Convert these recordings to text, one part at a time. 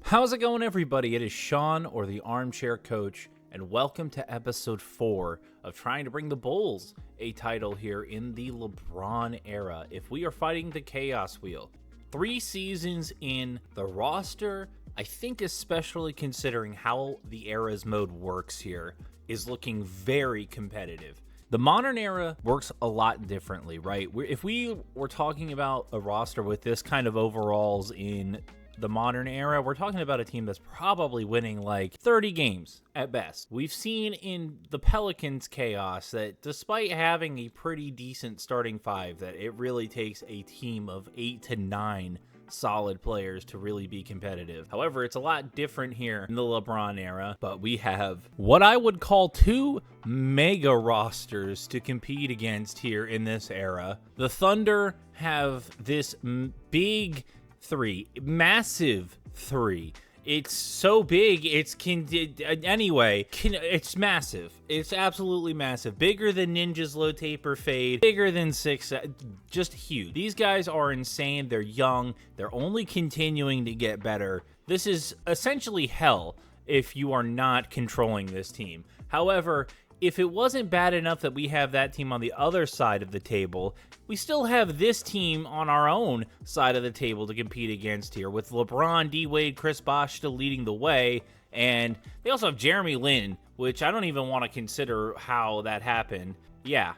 How's it going, everybody? It is Sean, or the Armchair Coach, and welcome to episode 4 of trying to bring the Bulls a title here in the LeBron era. If we are fighting the chaos wheel, 3 seasons in, the roster, I think especially considering how the era's mode works here, is looking very competitive. The modern era works a lot differently, right? If we were talking about a roster with this kind of overalls in the modern era, we're talking about a team that's probably winning like 30 games at best. We've seen in the Pelicans chaos that despite having a pretty decent starting 5, that it really takes a team of 8 to 9 solid players to really be competitive. However, it's a lot different here in the LeBron era, but we have what I would call 2 mega rosters to compete against here in this era. The Thunder have this big 3, massive 3. It's so big, it's massive. It's absolutely massive. Bigger than Ninja's low taper fade, bigger than 6, just huge. These guys are insane. They're young. They're only continuing to get better. This is essentially hell if you are not controlling this team. However, if it wasn't bad enough that we have that team on the other side of the table, we still have this team on our own side of the table to compete against here, with LeBron, D-Wade, Chris Bosh still leading the way, and they also have Jeremy Lin, which I don't even want to consider how that happened. Yeah,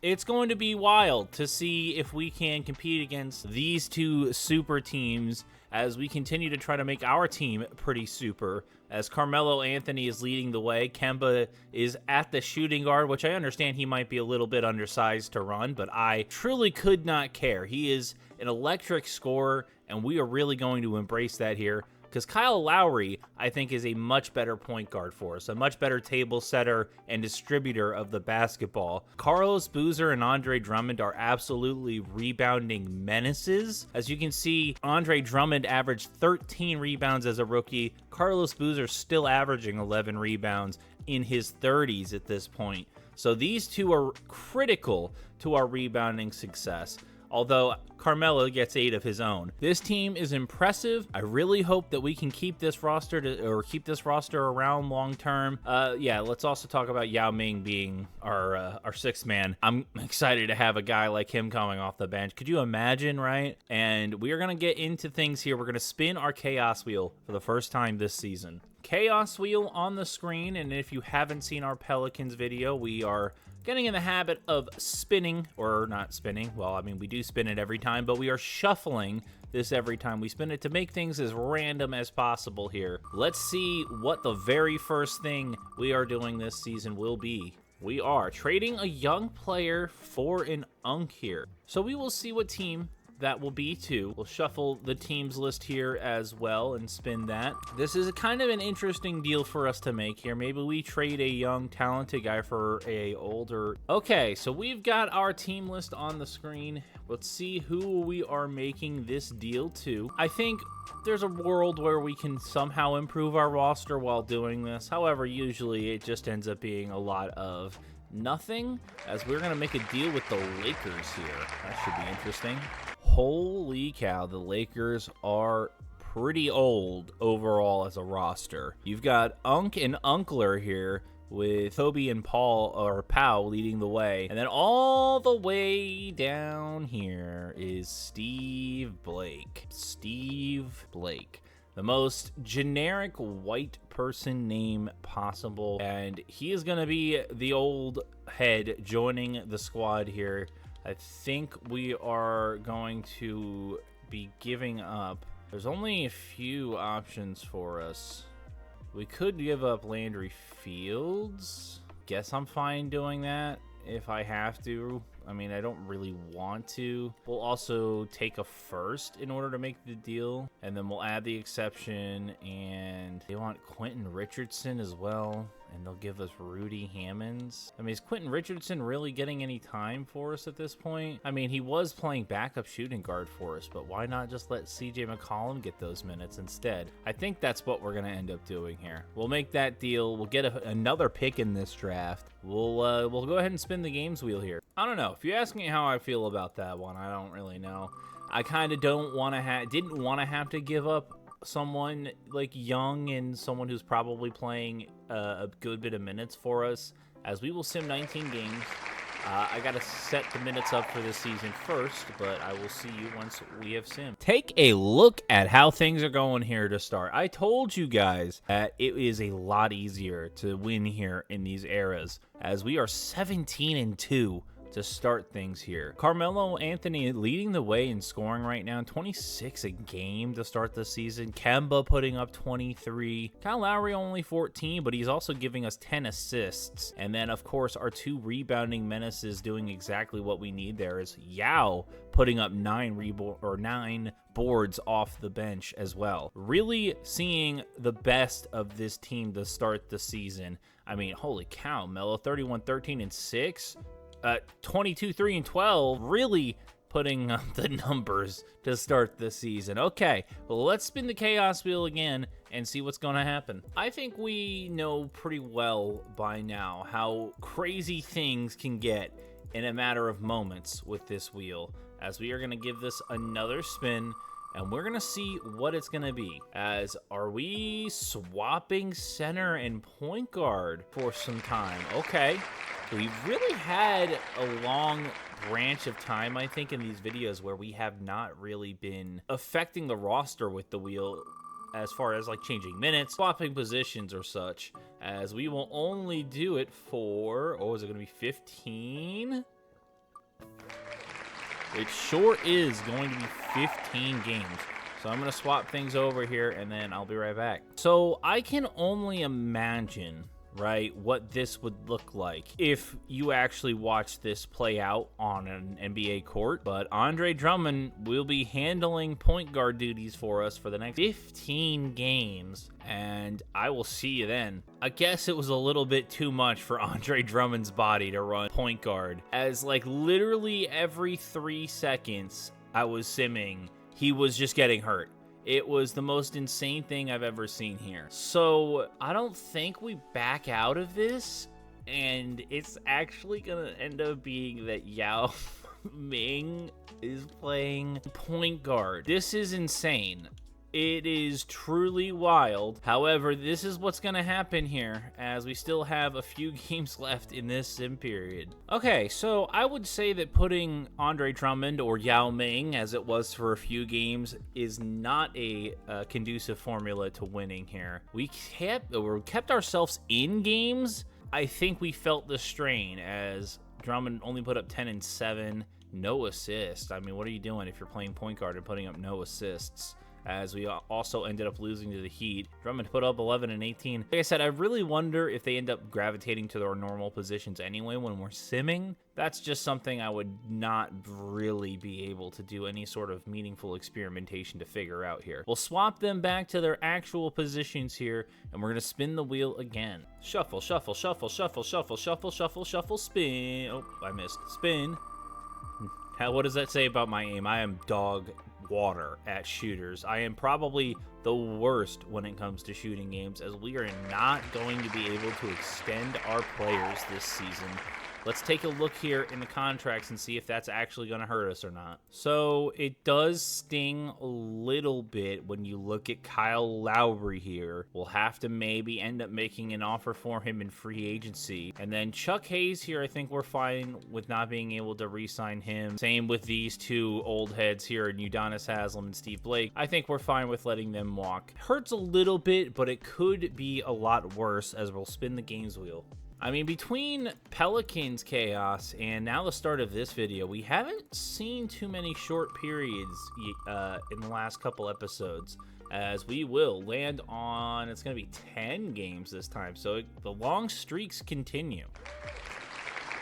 it's going to be wild to see if we can compete against these 2 super teams as we continue to try to make our team pretty super, as Carmelo Anthony is leading the way. Kemba is at the shooting guard, which I understand he might be a little bit undersized to run, but I truly could not care. He is an electric scorer, and we are really going to embrace that here, because Kyle Lowry, I think, is a much better point guard for us, a much better table setter and distributor of the basketball. Carlos Boozer and Andre Drummond are absolutely rebounding menaces. As you can see, Andre Drummond averaged 13 rebounds as a rookie. Carlos Boozer still averaging 11 rebounds in his 30s at this point. So these 2 are critical to our rebounding success, although Carmelo gets 8 of his own. This team is impressive. I really hope that we can keep this roster around long term. Yeah, let's also talk about Yao Ming being our 6th man. I'm excited to have a guy like him coming off the bench. Could you imagine, right? And we are going to get into things here. We're going to spin our chaos wheel for the first time this season. Chaos wheel on the screen, and if you haven't seen our Pelicans video, we are getting in the habit of spinning, or not spinning. Well, I mean, we do spin it every time, but we are shuffling this every time we spin it to make things as random as possible here. Let's see what the very first thing we are doing this season will be. We are trading a young player for an unk here. So we will see what team that will be too. We'll shuffle the teams list here as well and spin that. This is a kind of an interesting deal for us to make here. Maybe we trade a young, talented guy for a older. Okay, so we've got our team list on the screen. Let's see who we are making this deal to. I think there's a world where we can somehow improve our roster while doing this. However, usually it just ends up being a lot of nothing, as we're going to make a deal with the Lakers here. That should be interesting. Holy cow, the Lakers are pretty old overall as a roster. You've got Unk and Unkler here, with Toby and Powell leading the way. And then all the way down here is Steve Blake. Steve Blake. The most generic white person name possible. And he is going to be the old head joining the squad here. I think we are going to be giving up. There's only a few options for us. We could give up Landry Fields. Guess I'm fine doing that if I have to. I mean, I don't really want to. We'll also take a first in order to make the deal, and then we'll add the exception, and they want Quentin Richardson as well, and they'll give us Rudy Hammonds. I mean, is Quentin Richardson really getting any time for us at this point? I mean, he was playing backup shooting guard for us, but why not just let CJ McCollum get those minutes instead? I think that's what we're going to end up doing here. We'll make that deal. We'll get another pick in this draft. We'll go ahead and spin the games wheel here. I don't know. If you ask me how I feel about that one, I don't really know. I kind of didn't want to have to give up someone like young and someone who's probably playing a good bit of minutes for us, as we will sim 19 games. I got to set the minutes up for this season first, but I will see you once we have sim. Take a look at how things are going here to start. I told you guys that it is a lot easier to win here in these eras, as we are 17-2 to start things here. Carmelo Anthony leading the way in scoring right now, 26 a game to start the season. Kemba putting up 23. Kyle Lowry only 14, but he's also giving us 10 assists. And then, of course, our 2 rebounding menaces doing exactly what we need there is Yao putting up 9 boards off the bench as well. Really seeing the best of this team to start the season. I mean, holy cow, Melo 31, 13, and 6. 22, 3, and 12, really putting up the numbers to start the season. Okay, well, let's spin the chaos wheel again and see what's going to happen. I think we know pretty well by now how crazy things can get in a matter of moments with this wheel, as we are going to give this another spin, and we're going to see what it's going to be. As are we swapping center and point guard for some time? Okay. We've really had a long branch of time, I think, in these videos where we have not really been affecting the roster with the wheel as far as like changing minutes, swapping positions or such, as we will only do it for, oh, is it going to be 15? It sure is going to be 15 games. So I'm going to swap things over here and then I'll be right back. So I can only imagine, right, what this would look like if you actually watch this play out on an NBA court. But Andre Drummond will be handling point guard duties for us for the next 15 games, and I will see you then. I guess it was a little bit too much for Andre Drummond's body to run point guard, as like literally every 3 seconds I was simming, he was just getting hurt. It was the most insane thing I've ever seen here. So I don't think we back out of this, and it's actually gonna end up being that Yao Ming is playing point guard. This is insane. It is truly wild. However, this is what's going to happen here, as we still have a few games left in this sim period. Okay, so I would say that putting Andre Drummond, or Yao Ming, as it was for a few games, is not a conducive formula to winning here. We kept ourselves in games. I think we felt the strain, as Drummond only put up 10 and 7, no assists. I mean, what are you doing if you're playing point guard and putting up no assists? As we also ended up losing to the Heat. Drummond put up 11 and 18. Like I said, I really wonder if they end up gravitating to their normal positions anyway when we're simming. That's just something I would not really be able to do any sort of meaningful experimentation to figure out here. We'll swap them back to their actual positions here, and we're going to spin the wheel again. Shuffle, shuffle, shuffle, shuffle, shuffle, shuffle, shuffle, shuffle, spin. Oh, I missed. Spin. What does that say about my aim? I am dog water at shooters. I am probably the worst when it comes to shooting games, as we are not going to be able to extend our players this season. Let's take a look here in the contracts and see if that's actually going to hurt us or not. So it does sting a little bit when you look at Kyle Lowry here. We'll have to maybe end up making an offer for him in free agency. And then Chuck Hayes here, I think we're fine with not being able to re-sign him. Same with these two old heads here, Udonis Haslem and Steve Blake. I think we're fine with letting them walk. Hurts a little bit, but it could be a lot worse, as we'll spin the games wheel. I mean, between Pelicans chaos and now the start of this video, we haven't seen too many short periods in the last couple episodes, as we will land on, it's going to be 10 games this time, so the long streaks continue.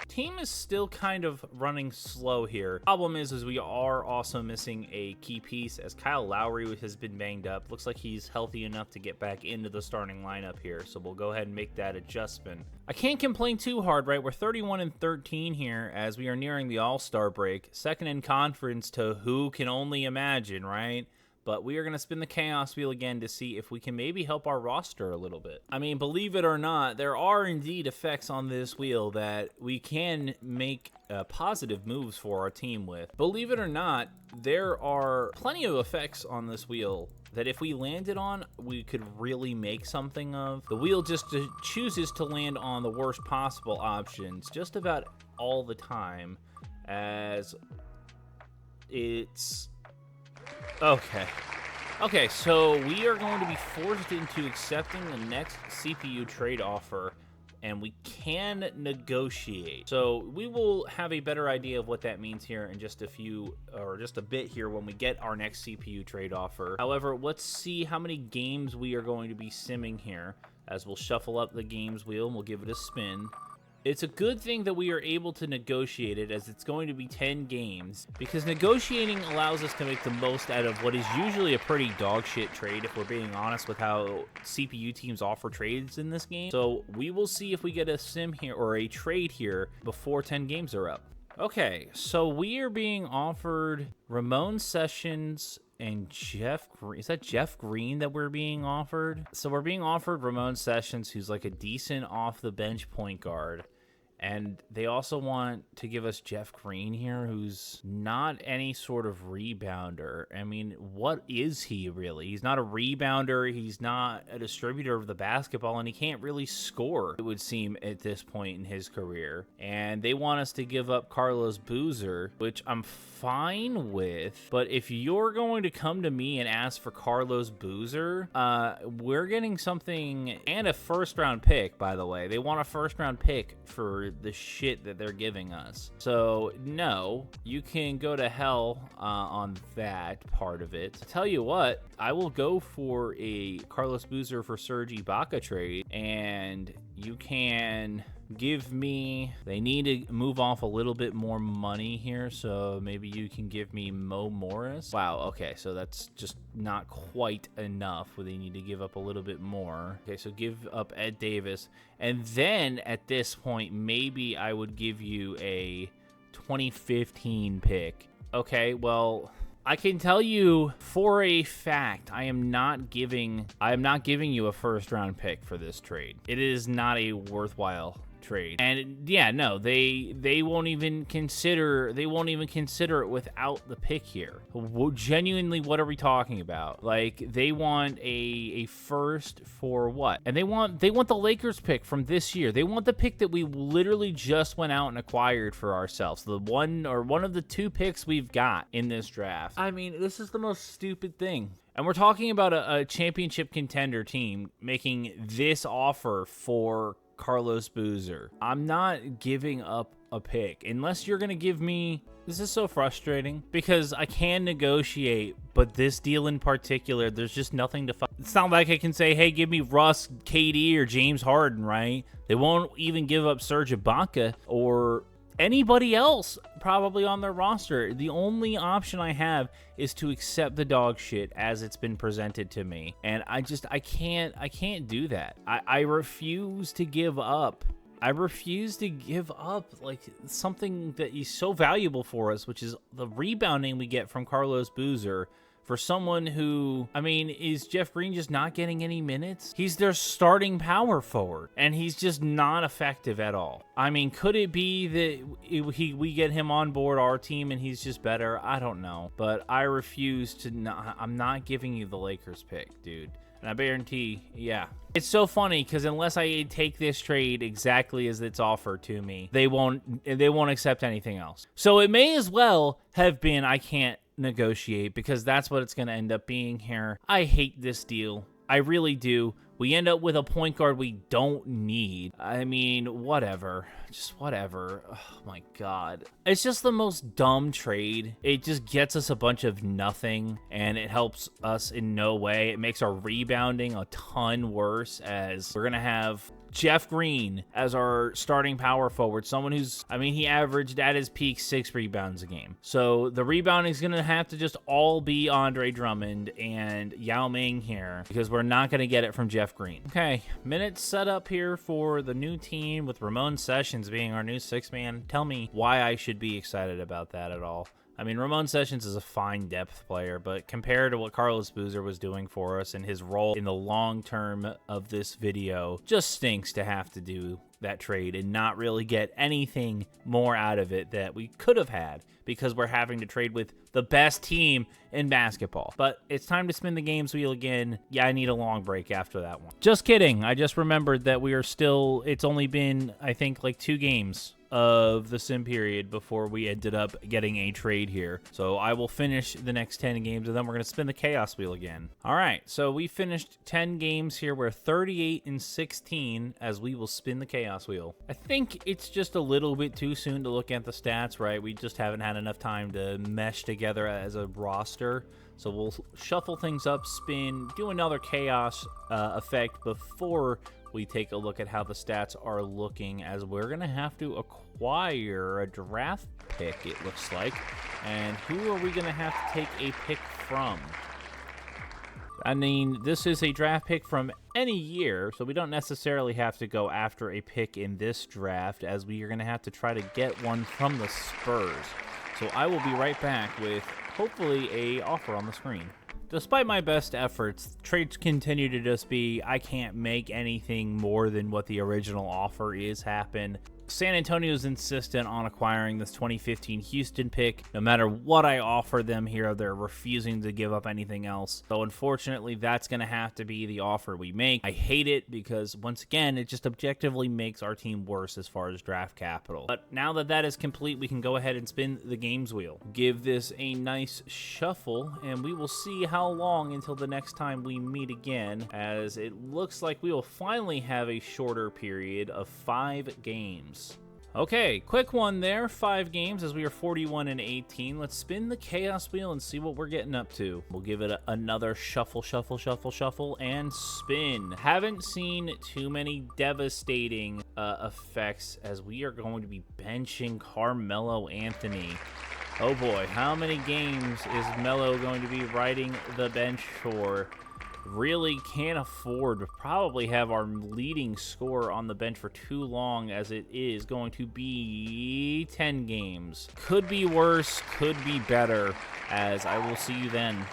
Team is still kind of running slow here. Problem is we are also missing a key piece, as Kyle Lowry has been banged up. Looks like he's healthy enough to get back into the starting lineup here, so we'll go ahead and make that adjustment. I can't complain too hard, right? We're 31 and 13 here, as we are nearing the All-Star break. Second in conference to who can only imagine, right? But we are going to spin the chaos wheel again to see if we can maybe help our roster a little bit. I mean, believe it or not, there are indeed effects on this wheel that we can make positive moves for our team with. Believe it or not, there are plenty of effects on this wheel that if we landed on, we could really make something of. The wheel just chooses to land on the worst possible options just about all the time, as it's... Okay, so we are going to be forced into accepting the next CPU trade offer, and we can negotiate. So we will have a better idea of what that means here in just a bit here when we get our next CPU trade offer. However, let's see how many games we are going to be simming here, as we'll shuffle up the games wheel and we'll give it a spin. It's a good thing that we are able to negotiate it, as it's going to be 10 games, because negotiating allows us to make the most out of what is usually a pretty dog shit trade, if we're being honest with how CPU teams offer trades in this game. So we will see if we get a sim here or a trade here before 10 games are up. Okay, so we are being offered Ramon Sessions and Jeff Green. Is that Jeff Green that we're being offered? So we're being offered Ramon Sessions, who's like a decent off-the-bench point guard. And they also want to give us Jeff Green here, who's not any sort of rebounder. I mean, what is he really? He's not a rebounder. He's not a distributor of the basketball, and he can't really score, it would seem, at this point in his career. And they want us to give up Carlos Boozer, which I'm fine with. But if you're going to come to me and ask for Carlos Boozer, we're getting something, and a first-round pick, by the way. They want a first-round pick for the shit that they're giving us. So no, you can go to hell on that part of it. Tell you what, I will go for a Carlos Boozer for Serge Ibaka trade, and you can give me... They need to move off a little bit more money here, so maybe you can give me Mo Morris. Wow, okay, so that's just not quite enough. They need to give up a little bit more. Okay, so give up Ed Davis, and then at this point, maybe I would give you a 2015 pick. Okay, well, I can tell you for a fact, I am not giving you a first round pick for this trade. It is not a worthwhile trade. And yeah, no, they won't even consider it without the pick here. Genuinely, what are we talking about? Like, they want a first for what? And they want the Lakers pick from this year. They want the pick that we literally just went out and acquired for ourselves. The one of the two picks we've got in this draft. I mean, this is the most stupid thing. And we're talking about a championship contender team making this offer for Carlos Boozer. I'm not giving up a pick unless you're gonna give me... This is so frustrating because I can negotiate, but this deal in particular, there's just nothing to... It's not like I can say, hey, give me Russ, KD, or James Harden, right? They won't even give up Serge Ibaka or anybody else probably on their roster. The only option I have is to accept the dog shit as it's been presented to me. And I can't do that. I refuse to give up. I refuse to give up like something that is so valuable for us, which is the rebounding we get from Carlos Boozer. For someone who, I mean, is Jeff Green just not getting any minutes? He's their starting power forward, and he's just not effective at all. I mean, could it be that we get him on board our team and he's just better? I don't know, but I refuse to. I'm not giving you the Lakers pick, dude. And I guarantee, yeah. It's so funny because unless I take this trade exactly as it's offered to me, they won't accept anything else. So it may as well have been I can't negotiate, because that's what it's going to end up being here. I hate this deal. I really do. We end up with a point guard we don't need. I mean, whatever. Just whatever. Oh my God. It's just the most dumb trade. It just gets us a bunch of nothing, and it helps us in no way. It makes our rebounding a ton worse, as we're going to have Jeff Green as our starting power forward, someone who's, I mean, he averaged at his peak 6 rebounds a game. So the rebounding is going to have to just all be Andre Drummond and Yao Ming here, because we're not going to get it from Jeff Green. Okay, minutes set up here for the new team with Ramon Sessions being our new 6-man. Tell me why I should be excited about that at all. I mean, Ramon Sessions is a fine depth player, but compared to what Carlos Boozer was doing for us and his role in the long term of this video, just stinks to have to do that trade and not really get anything more out of it that we could have had, because we're having to trade with the best team in basketball. But it's time to spin the games wheel again. Yeah, I need a long break after that one. Just kidding. I just remembered that we are still, it's only been, I think, like 2 games of the sim period before we ended up getting a trade here. So I will finish the next 10 games, and then we're going to spin the chaos wheel again. All right, so we finished 10 games here. We're 38-16 as we will spin the chaos wheel. I think it's just a little bit too soon to look at the stats, right? We just haven't had enough time to mesh together as a roster. So we'll shuffle things up, spin, do another chaos effect before we take a look at how the stats are looking, as we're going to have to acquire a draft pick, it looks like. And who are we going to have to take a pick from? I mean, this is a draft pick from any year, so we don't necessarily have to go after a pick in this draft, as we are going to have to try to get one from the Spurs. So I will be right back with hopefully a offer on the screen. Despite my best efforts, trades continue to just be, I can't make anything more than what the original offer is happen. San Antonio's insistent on acquiring this 2015 Houston pick. No matter what I offer them here, they're refusing to give up anything else. So unfortunately, that's going to have to be the offer we make. I hate it because, once again, it just objectively makes our team worse as far as draft capital. But now that that is complete, we can go ahead and spin the games wheel. Give this a nice shuffle, and we will see how long until the next time we meet again, as it looks like we will finally have a shorter period of 5 games. Okay, quick one there, 5 games as we are 41-18. Let's spin the chaos wheel and see what we're getting up to. We'll give it another shuffle, and spin. Haven't seen too many devastating effects, as we are going to be benching Carmelo Anthony. Oh boy, how many games is Melo going to be riding the bench for? Really can't afford to probably have our leading scorer on the bench for too long, as it is going to be 10 games. Could be worse, could be better, as I will see you then.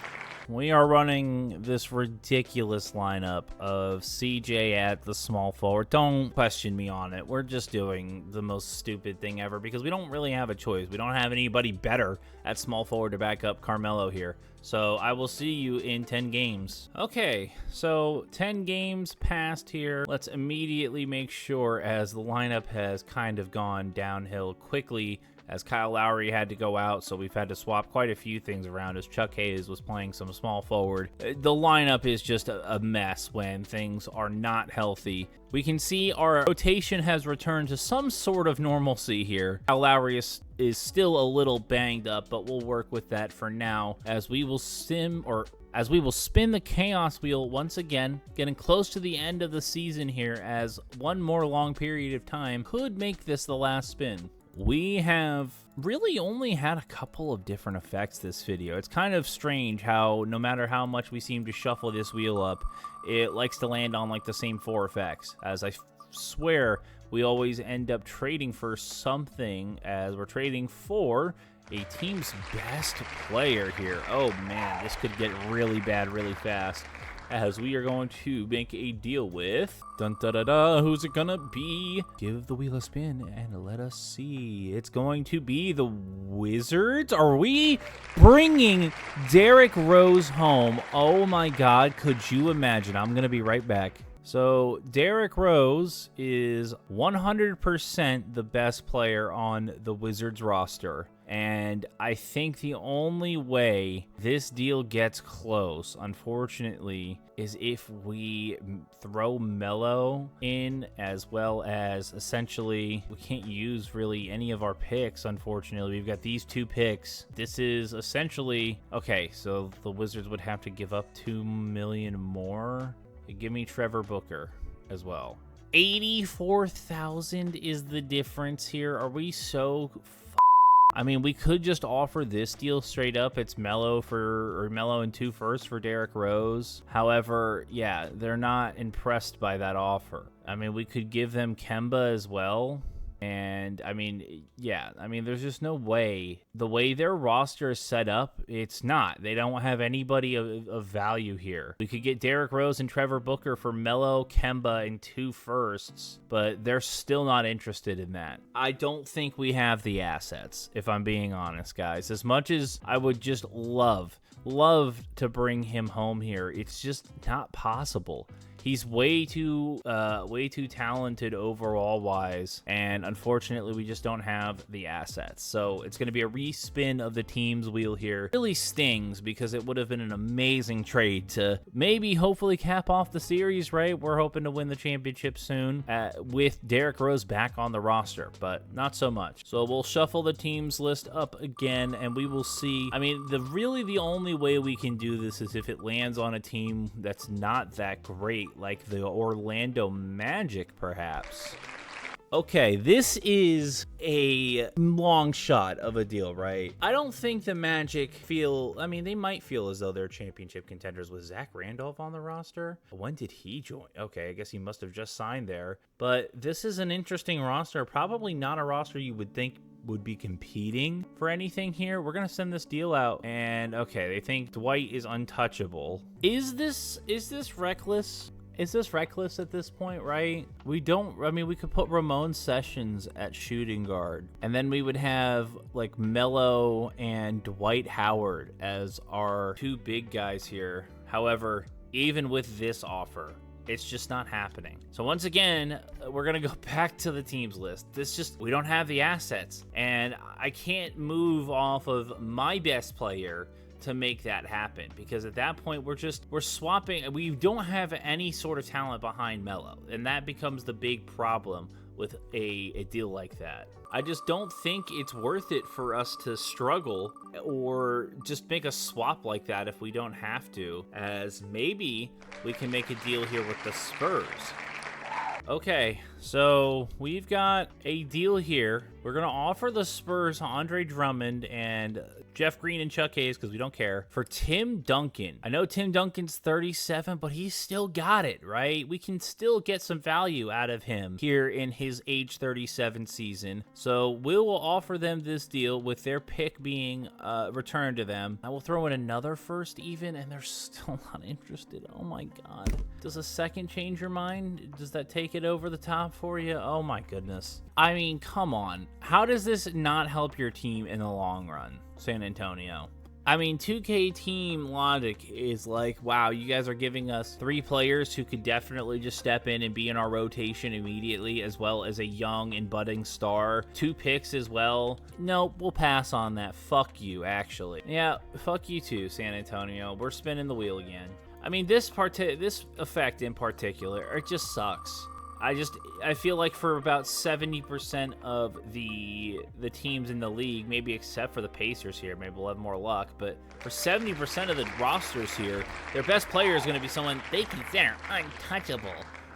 We are running this ridiculous lineup of CJ at the small forward. Don't question me on it. We're just doing the most stupid thing ever because we don't really have a choice. We don't have anybody better at small forward to back up Carmelo here. So I will see you in 10 games. Okay, so 10 games passed here. Let's immediately make sure, as the lineup has kind of gone downhill quickly, as Kyle Lowry had to go out, so we've had to swap quite a few things around as Chuck Hayes was playing some small forward. The lineup is just a mess when things are not healthy. We can see our rotation has returned to some sort of normalcy here. Kyle Lowry is still a little banged up, but we'll work with that for now, as we will spin the chaos wheel once again, getting close to the end of the season here, as one more long period of time could make this the last spin. We have really only had a couple of different effects this video. It's kind of strange how no matter how much we seem to shuffle this wheel up, it likes to land on like the same 4 effects. As I swear, we always end up trading for something, as we're trading for a team's best player here. Oh man, this could get really bad really fast, as we are going to make a deal with who's it gonna be? Give the wheel a spin and let us see. It's going to be the Wizards. Are we bringing Derrick Rose home? Oh my god, could you imagine? I'm gonna be right back. So Derrick Rose is 100% the best player on the Wizards roster. And I think the only way this deal gets close, unfortunately, is if we throw Melo in, as well as essentially we can't use really any of our picks, unfortunately. We've got these 2 picks. This is essentially, okay, so the Wizards would have to give up $2 million more. Give me Trevor Booker as well. 84,000 is the difference here. Are we so I mean, we could just offer this deal straight up. It's Melo and 2 firsts for Derrick Rose. However, yeah, they're not impressed by that offer. I mean, we could give them Kemba as well. And I mean, yeah, I mean, there's just no way. The way their roster is set up, it's not. They don't have anybody of value here. We could get Derrick Rose and Trevor Booker for Melo, Kemba, and 2 firsts, but they're still not interested in that. I don't think we have the assets, if I'm being honest, guys. As much as I would just love to bring him home here, it's just not possible. He's way too talented overall wise, and unfortunately we just don't have the assets. So it's going to be a respin of the team's wheel here. It really stings because it would have been an amazing trade to maybe hopefully cap off the series, right? We're hoping to win the championship soon with Derrick Rose back on the roster, but not so much. So we'll shuffle the teams list up again, and we will see. I mean, the only way we can do this is if it lands on a team that's not that great, like the Orlando Magic, perhaps. Okay, this is a long shot of a deal, right? I don't think the Magic they might feel as though they're championship contenders with Zach Randolph on the roster. When did he join? Okay, I guess he must have just signed there. But this is an interesting roster. Probably not a roster you would think would be competing for anything here. We're gonna send this deal out, and okay, they think Dwight is untouchable. Is this reckless? Is this reckless at this point, right? We could put Ramon Sessions at shooting guard, and then we would have like Melo and Dwight Howard as our 2 big guys here. However, even with this offer, it's just not happening. So once again, we're going to go back to the teams list. We don't have the assets, and I can't move off of my best player to make that happen, because at that point we're swapping. We don't have any sort of talent behind Melo, and that becomes the big problem with a deal like that. I just don't think it's worth it for us to struggle or just make a swap like that if we don't have to, as maybe we can make a deal here with the Spurs. Okay, so we've got a deal here. We're going to offer the Spurs Andre Drummond and Jeff Green and Chuck Hayes, because we don't care, for Tim Duncan. I know Tim Duncan's 37, but he's still got it, right? We can still get some value out of him here in his age 37 season. So we will offer them this deal with their pick being returned to them. I will throw in another first even, and they're still not interested. Oh my God. Does a second change your mind? Does that take it over the top for you? Oh my goodness. I mean, come on. How does this not help your team in the long run, San Antonio? I mean, 2K team logic is like, wow, you guys are giving us 3 players who could definitely just step in and be in our rotation immediately, as well as a young and budding star. 2 picks as well. Nope, we'll pass on that. Fuck you, actually. Yeah, fuck you too, San Antonio. We're spinning the wheel again. I mean, this effect in particular, it just sucks. I feel like for about 70% of the teams in the league, maybe except for the Pacers here, maybe we'll have more luck, but for 70% of the rosters here, their best player is going to be someone they consider untouchable.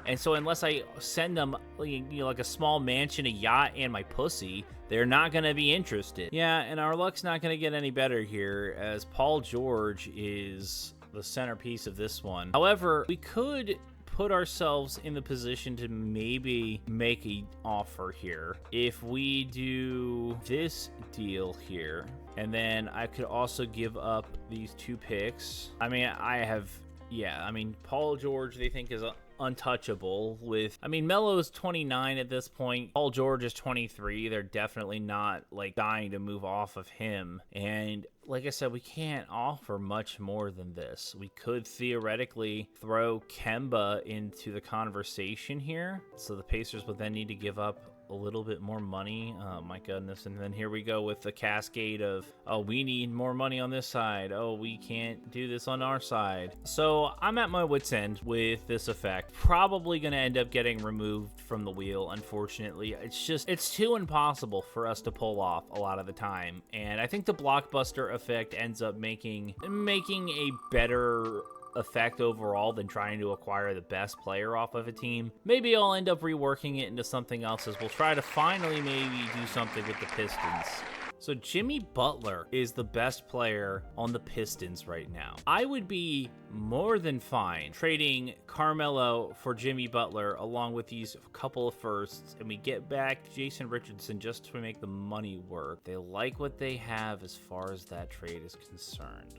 And so unless I send them, like a small mansion, a yacht, and my pussy, they're not going to be interested. Yeah, and our luck's not going to get any better here, as Paul George is the centerpiece of this one. However, we could put ourselves in the position to maybe make an offer here if we do this deal here, and then I could also give up these 2 picks. I mean, Paul George they think is untouchable with, Melo is 29 at this point. Paul George is 23. They're definitely not like dying to move off of him. And like I said, we can't offer much more than this. We could theoretically throw Kemba into the conversation here. So the Pacers would then need to give up a little bit more money. Oh my goodness. And then here we go with the cascade of, oh, we need more money on this side. Oh, we can't do this on our side. So I'm at my wit's end with this effect. Probably going to end up getting removed from the wheel, unfortunately. It's too impossible for us to pull off a lot of the time. And I think the blockbuster effect ends up making a better effect overall than trying to acquire the best player off of a team. Maybe I'll end up reworking it into something else, as we'll try to finally maybe do something with the Pistons. So Jimmy Butler is the best player on the Pistons right now. I would be more than fine trading Carmelo for Jimmy Butler along with these couple of firsts, and we get back Jason Richardson just to make the money work. They like what they have as far as that trade is concerned.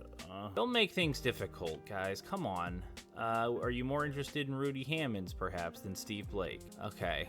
Don't make things difficult, guys. Come on. Are you more interested in Rudy Hammonds, perhaps, than Steve Blake? Okay.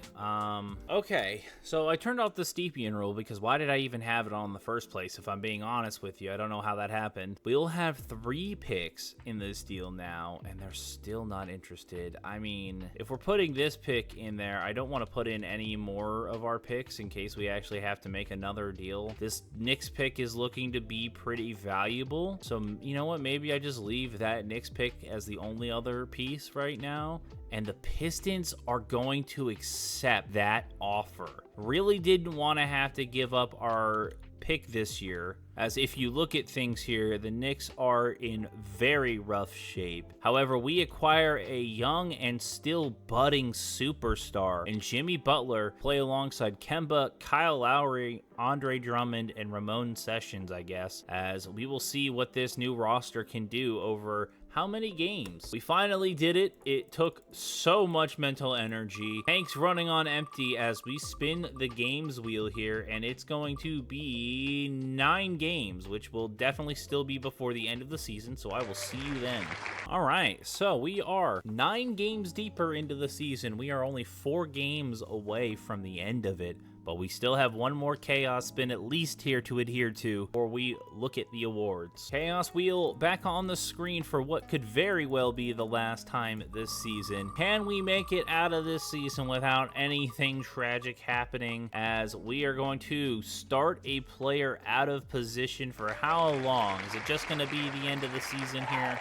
Okay. So I turned off the Stepien rule because why did I even have it on in the first place? If I'm being honest with you, I don't know how that happened. We'll have 3 picks in this deal now, and they're still not interested. I mean, if we're putting this pick in there, I don't want to put in any more of our picks in case we actually have to make another deal. This Knicks pick is looking to be pretty valuable. So, you know what? Maybe I just leave that Knicks pick as the only other piece right now, and the Pistons are going to accept that offer. Really didn't want to have to give up our pick this year, as if you look at things here, the Knicks are in very rough shape. However, we acquire a young and still budding superstar in Jimmy Butler, play alongside Kemba, Kyle Lowry, Andre Drummond, and Ramon Sessions, I guess, as we will see what this new roster can do over how many games? We finally did it. It took so much mental energy. Tank's running on empty as we spin the games wheel here, and it's going to be 9 games, which will definitely still be before the end of the season, so I will see you then. All right, so we are 9 games deeper into the season. We are only 4 games away from the end of it, but we still have one more Chaos spin at least here to adhere to before we look at the awards. Chaos wheel back on the screen for what could very well be the last time this season. Can we make it out of this season without anything tragic happening, as we are going to start a player out of position for how long? Is it just going to be the end of the season here?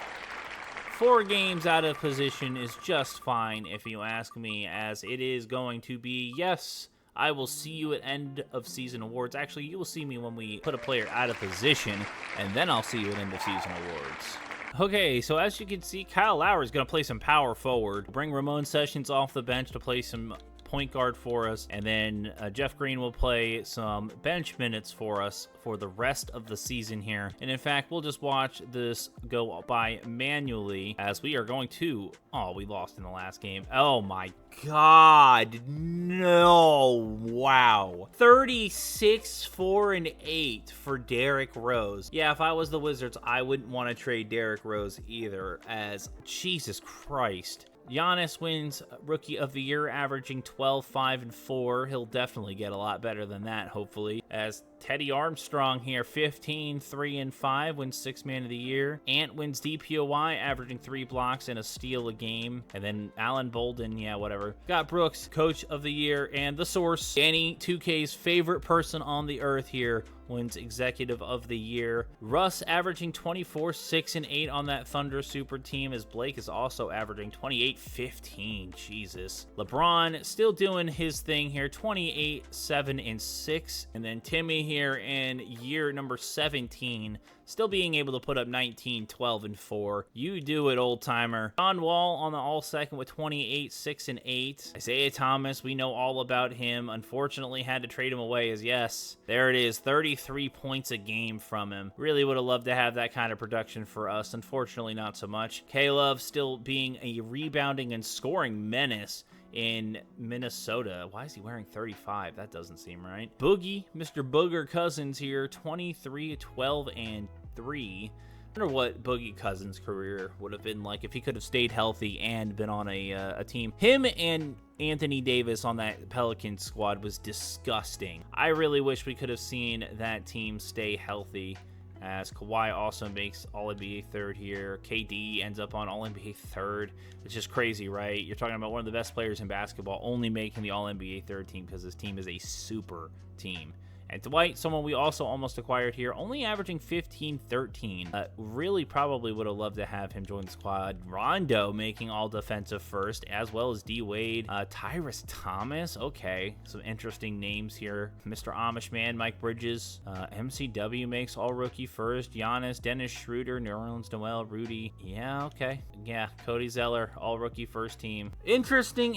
4 games out of position is just fine if you ask me, as it is going to be, yes, I will see you at end of season awards. Actually, you will see me when we put a player out of position, and then I'll see you at end of season awards. Okay, so as you can see, Kyle Lowry is going to play some power forward. Bring Ramon Sessions off the bench to play some point guard for us, and then Jeff Green will play some bench minutes for us for the rest of the season here. And in fact, we'll just watch this go by manually, as we are going to... Oh, we lost in the last game. Oh my God, no. Wow. 36, 4, and 8 for Derrick Rose. Yeah, if I was the Wizards, I wouldn't want to trade Derrick Rose either, as Jesus Christ. Giannis wins Rookie of the Year, averaging 12, 5, and 4. He'll definitely get a lot better than that, hopefully. As Teddy Armstrong here, 15, 3, and 5, wins 6th Man of the Year. Ant wins DPOY, averaging 3 blocks and a steal a game. And then Alan Bolden, yeah, whatever. Scott Brooks, Coach of the Year, and the source, Danny 2K's favorite person on the earth here, wins Executive of the Year. Russ averaging 24, 6, and 8 on that Thunder super team, as Blake is also averaging 28, 15. Jesus. LeBron still doing his thing here, 28, 7, and 6. And then Timmy here in year number 17, still being able to put up 19, 12, and 4. You do it, old timer. John Wall on the all-second with 28, 6, and 8. Isaiah Thomas, we know all about him. Unfortunately, had to trade him away, as yes, there it is, 33 points a game from him. Really would have loved to have that kind of production for us. Unfortunately, not so much. K-Love still being a rebounding and scoring menace in Minnesota. Why is he wearing 35? That doesn't seem right. Boogie, Mr. Booger Cousins here, 23, 12, and 3. I wonder what Boogie Cousins' career would have been like if he could have stayed healthy and been on a team. Him and Anthony Davis on that Pelicans squad was disgusting. I really wish we could have seen that team stay healthy, as Kawhi also makes All-NBA third here. KD ends up on All-NBA third. It's just crazy, right? You're talking about one of the best players in basketball only making the All-NBA third team because his team is a super team. And Dwight, someone we also almost acquired here, only averaging 15, 13. Really probably would have loved to have him join the squad. Rondo making all defensive first, as well as D-Wade. Tyrus Thomas, okay. Some interesting names here. Mr. Amish Man, Mike Bridges. MCW makes all rookie first. Giannis, Dennis Schroeder, New Orleans Noel, Rudy. Yeah, okay. Yeah, Cody Zeller, all rookie first team. Interesting.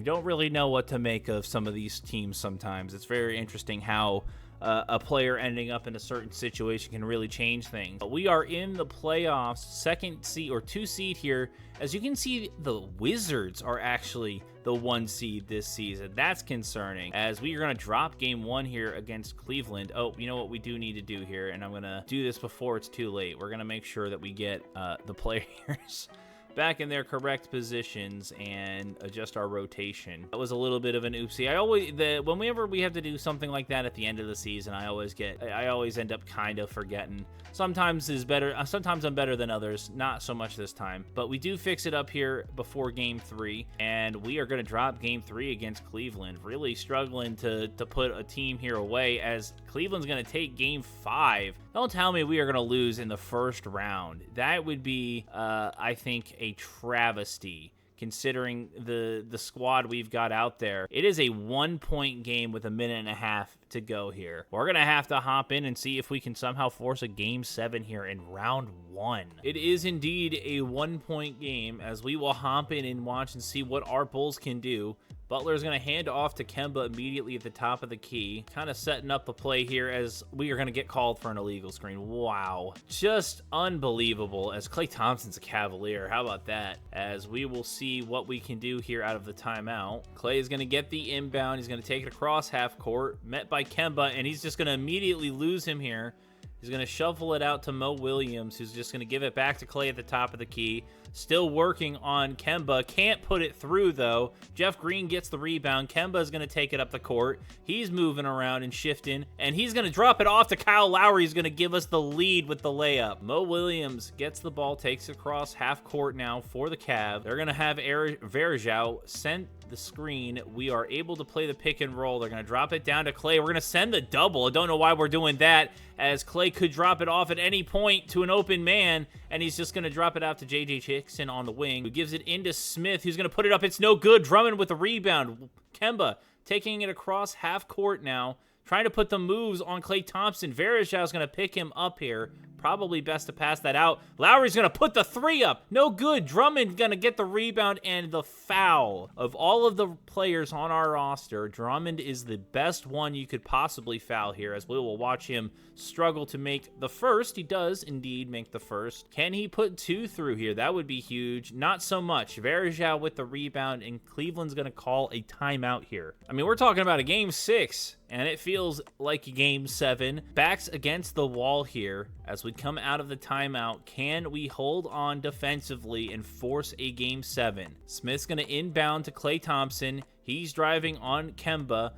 Don't really know what to make of some of these teams sometimes. It's very interesting how a player ending up in a certain situation can really change things. But we are in the playoffs, 2nd seed or 2 seed here. As you can see, the Wizards are actually the 1 seed this season. That's concerning, as we are going to drop game 1 here against Cleveland. Oh, you know what we do need to do here, and I'm going to do this before it's too late. We're going to make sure that we get the players back in their correct positions and adjust our rotation. That was a little bit of an oopsie. Whenever we have to do something like that at the end of the season, I always end up kind of forgetting. Sometimes is better. Sometimes I'm better than others. Not so much this time, but we do fix it up here before game 3, and we are going to drop game 3 against Cleveland. Really struggling to put a team here away, as Cleveland's going to take game 5. Don't tell me we are going to lose in the first round. That would be, I think, a travesty, considering the squad we've got out there. It is a 1-point game with a minute and a half to go here. We're going to have to hop in and see if we can somehow force a game 7 here in round 1. It is indeed a 1-point game, as we will hop in and watch and see what our Bulls can do. Butler's going to hand off to Kemba immediately at the top of the key, kind of setting up the play here, as we are going to get called for an illegal screen. Wow. Just unbelievable, as Klay Thompson's a Cavalier. How about that? As we will see what we can do here out of the timeout. Klay is going to get the inbound. He's going to take it across half court, met by Kemba, and he's just going to immediately lose him here. He's going to shuffle it out to Mo Williams, who's just going to give it back to Klay at the top of the key. Still working on Kemba. Can't put it through, though. Jeff Green gets the rebound. Kemba is going to take it up the court. He's moving around and shifting, and he's going to drop it off to Kyle Lowry. He's going to give us the lead with the layup. Mo Williams gets the ball, takes it across half court now for the Cavs. They're going to have Verjao send the screen. We are able to play the pick and roll. They're going to drop it down to Klay. We're going to send the double. I don't know why we're doing that, as Klay could drop it off at any point to an open man, and he's just going to drop it out to J.J. Hickson on the wing, who gives it into Smith, who's going to put it up. It's no good. Drummond with the rebound. Kemba taking it across half court now, trying to put the moves on Klay Thompson. Verjao is going to pick him up here. Probably best to pass that out. Lowry's going to put the 3 up. No good. Drummond going to get the rebound and the foul. Of all of the players on our roster, Drummond is the best one you could possibly foul here, as we will watch him struggle to make the first. He does indeed make the first. Can he put 2 through here? That would be huge. Not so much. Verjao with the rebound, and Cleveland's going to call a timeout here. I mean, we're talking about a game 6, and it feels like game 7. Backs against the wall here as we come out of the timeout. Can we hold on defensively and force a game 7? Smith's going to inbound to Klay Thompson. He's driving on Kemba,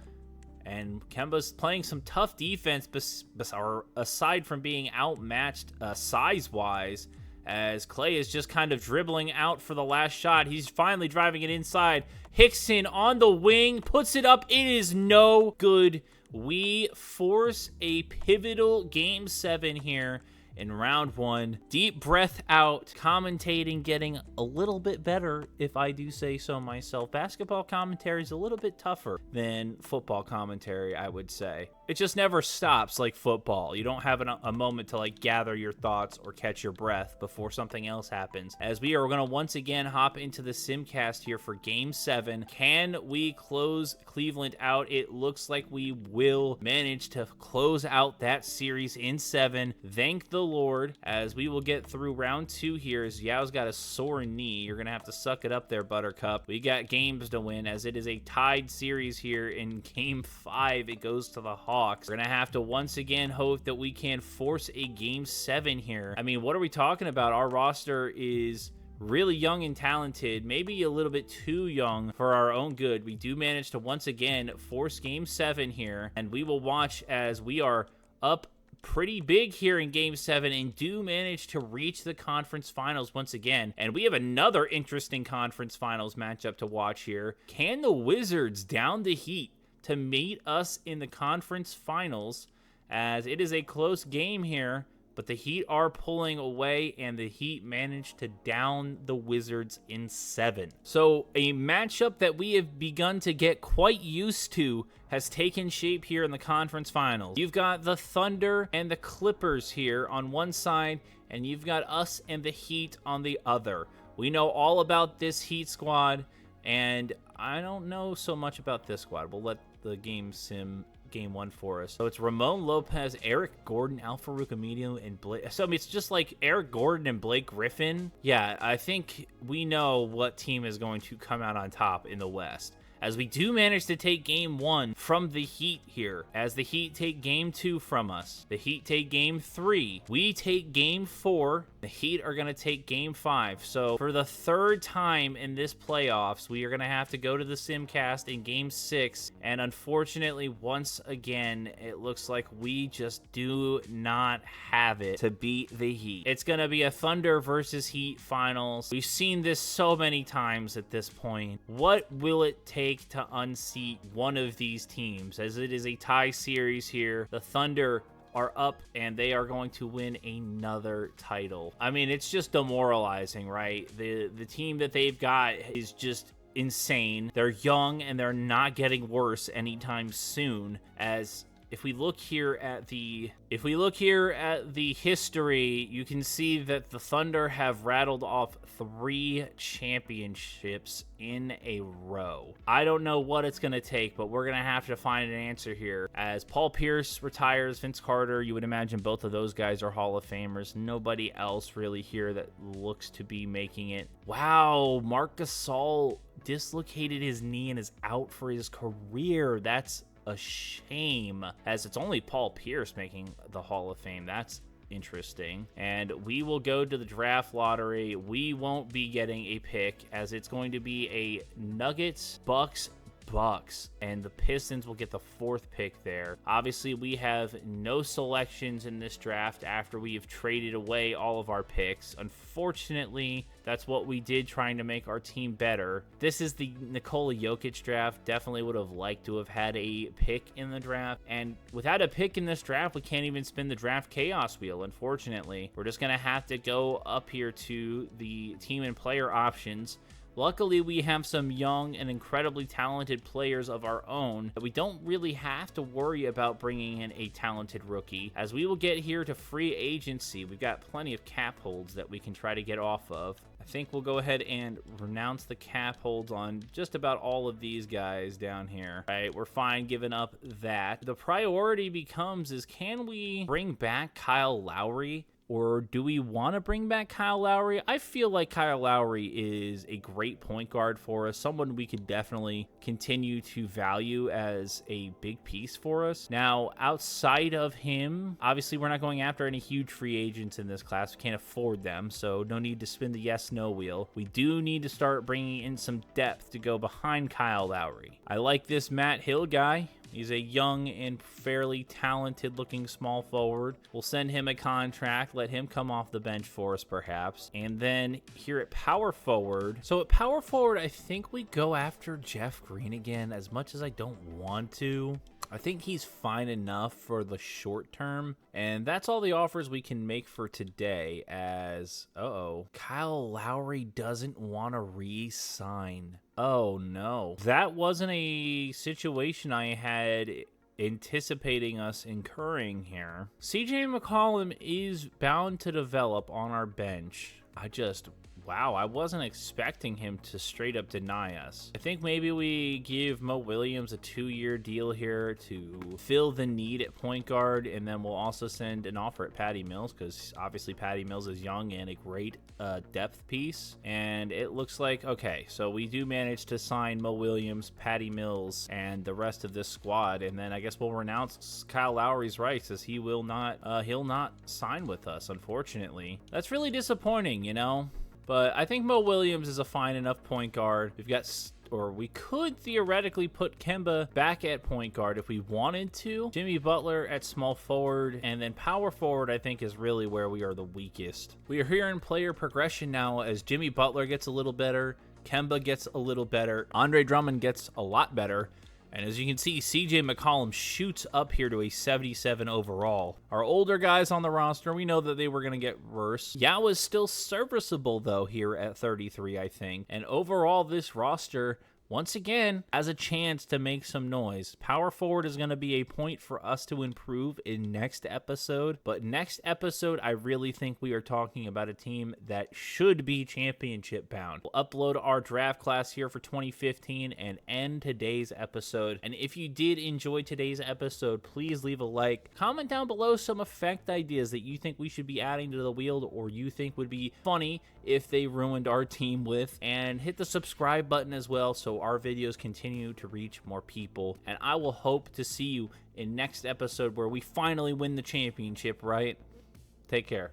and Kemba's playing some tough defense aside from being outmatched size-wise, as Klay is just kind of dribbling out for the last shot. He's finally driving it inside. Hickson on the wing, puts it up. It is no good. We force a pivotal game 7 here in round 1. Deep breath out. Commentating getting a little bit better, if I do say so myself. Basketball commentary is a little bit tougher than football commentary, I would say. It just never stops like football. You don't have a moment to like gather your thoughts or catch your breath before something else happens. As we are going to once again hop into the Simcast here for game 7. Can we close Cleveland out? It looks like we will manage to close out that series in 7. Thank the Lord, as we will get through round 2 here, as Yao's got a sore knee. You're going to have to suck it up there, Buttercup. We got games to win, as it is a tied series here. In game 5, it goes to the Hawks. We're going to have to once again hope that we can force a game 7 here. I mean, what are we talking about? Our roster is really young and talented, maybe a little bit too young for our own good. We do manage to once again force game 7 here, and we will watch as we are up pretty big here in game 7 and do manage to reach the conference finals once again. And we have another interesting conference finals matchup to watch here. Can the Wizards down the Heat to meet us in the conference finals, as it is a close game here, but the Heat are pulling away, and the Heat managed to down the Wizards in 7. So a matchup that we have begun to get quite used to has taken shape here in the conference finals. You've got the Thunder and the Clippers here on one side, and you've got us and the Heat on the other. We know all about this Heat squad, and I don't know so much about this squad. We'll let the game sim game 1 for us. So it's Ramon Lopez, Eric Gordon, Al-Farouq Aminu, and Blake. So I mean, it's just like Eric Gordon and Blake Griffin. Yeah, I think we know what team is going to come out on top in the West, as we do manage to take game 1 from the Heat here, as the Heat take game 2 from us. The Heat take game 3. We take game 4. The Heat are going to take game 5. So for the 3rd time in this playoffs, we are going to have to go to the Simcast in game 6. And unfortunately, once again, it looks like we just do not have it to beat the Heat. It's going to be a Thunder versus Heat finals. We've seen this so many times at this point. What will it take to unseat one of these teams, as it is a tie series here? The Thunder are up and they are going to win another title. I mean, it's just demoralizing, right? The team that they've got is just insane. They're young and they're not getting worse anytime soon. As if we look here at the history, you can see that the Thunder have rattled off 3 championships in a row. I don't know what it's going to take, but we're going to have to find an answer here. As Paul Pierce retires, Vince Carter, you would imagine both of those guys are Hall of Famers. Nobody else really here that looks to be making it. Wow, Marc Gasol dislocated his knee and is out for his career. That's a shame, as it's only Paul Pierce making the Hall of Fame. That's interesting. And we will go to the draft lottery. We won't be getting a pick, as it's going to be a Nuggets, Bucks, and the Pistons will get the 4th pick there. Obviously, we have no selections in this draft after we have traded away all of our picks. Unfortunately, that's what we did, trying to make our team better. This is the Nikola Jokic draft. Definitely would have liked to have had a pick in the draft. And without a pick in this draft, we can't even spin the draft chaos wheel, unfortunately. We're just going to have to go up here to the team and player options. Luckily, we have some young and incredibly talented players of our own. We don't really have to worry about bringing in a talented rookie, as we will get here to free agency. We've got plenty of cap holds that we can try to get off of. I think we'll go ahead and renounce the cap holds on just about all of these guys down here. All right, we're fine giving up that. The priority becomes is, can we bring back Kyle Lowry? Or do we want to bring back Kyle Lowry? I feel like Kyle Lowry is a great point guard for us, someone we could definitely continue to value as a big piece for us. Now, outside of him, obviously we're not going after any huge free agents in this class. We can't afford them, so no need to spin the yes-no wheel. We do need to start bringing in some depth to go behind Kyle Lowry. I like this Matt Hill guy. He's a young and fairly talented-looking small forward. We'll send him a contract, let him come off the bench for us, perhaps. And then here at power forward. So at power forward, I think we go after Jeff Green again, as much as I don't want to. I think he's fine enough for the short term, and that's all the offers we can make for today, as, Kyle Lowry doesn't want to re-sign. Oh no. That wasn't a situation I had anticipating us incurring here. CJ McCollum is bound to develop on our bench. Wow, I wasn't expecting him to straight up deny us. I think maybe we give Mo Williams a 2-year deal here to fill the need at point guard, and then we'll also send an offer at Patty Mills, because obviously Patty Mills is young and a great depth piece. And it looks like, okay, so we do manage to sign Mo Williams, Patty Mills, and the rest of this squad, and then I guess we'll renounce Kyle Lowry's rights, as he will not, he'll not sign with us, unfortunately. That's really disappointing, you know? But I think Mo Williams is a fine enough point guard. We could theoretically put Kemba back at point guard if we wanted to. Jimmy Butler at small forward, and then power forward I think is really where we are the weakest. We are here in player progression now, as Jimmy Butler gets a little better, Kemba gets a little better, Andre Drummond gets a lot better. And as you can see, CJ McCollum shoots up here to a 77 overall. Our older guys on the roster, we know that they were going to get worse. Yao is still serviceable, though, here at 33, I think. And overall, this roster, once again, as a chance to make some noise. Power forward is going to be a point for us to improve in next episode, but next episode, I really think we are talking about a team that should be championship bound. We'll upload our draft class here for 2015 and end today's episode. And if you did enjoy today's episode, please leave a like. Comment down below some effect ideas that you think we should be adding to the wheel or you think would be funny if they ruined our team with, and hit the subscribe button as well so our videos continue to reach more people. And I will hope to see you in next episode where we finally win the championship, right? Take care.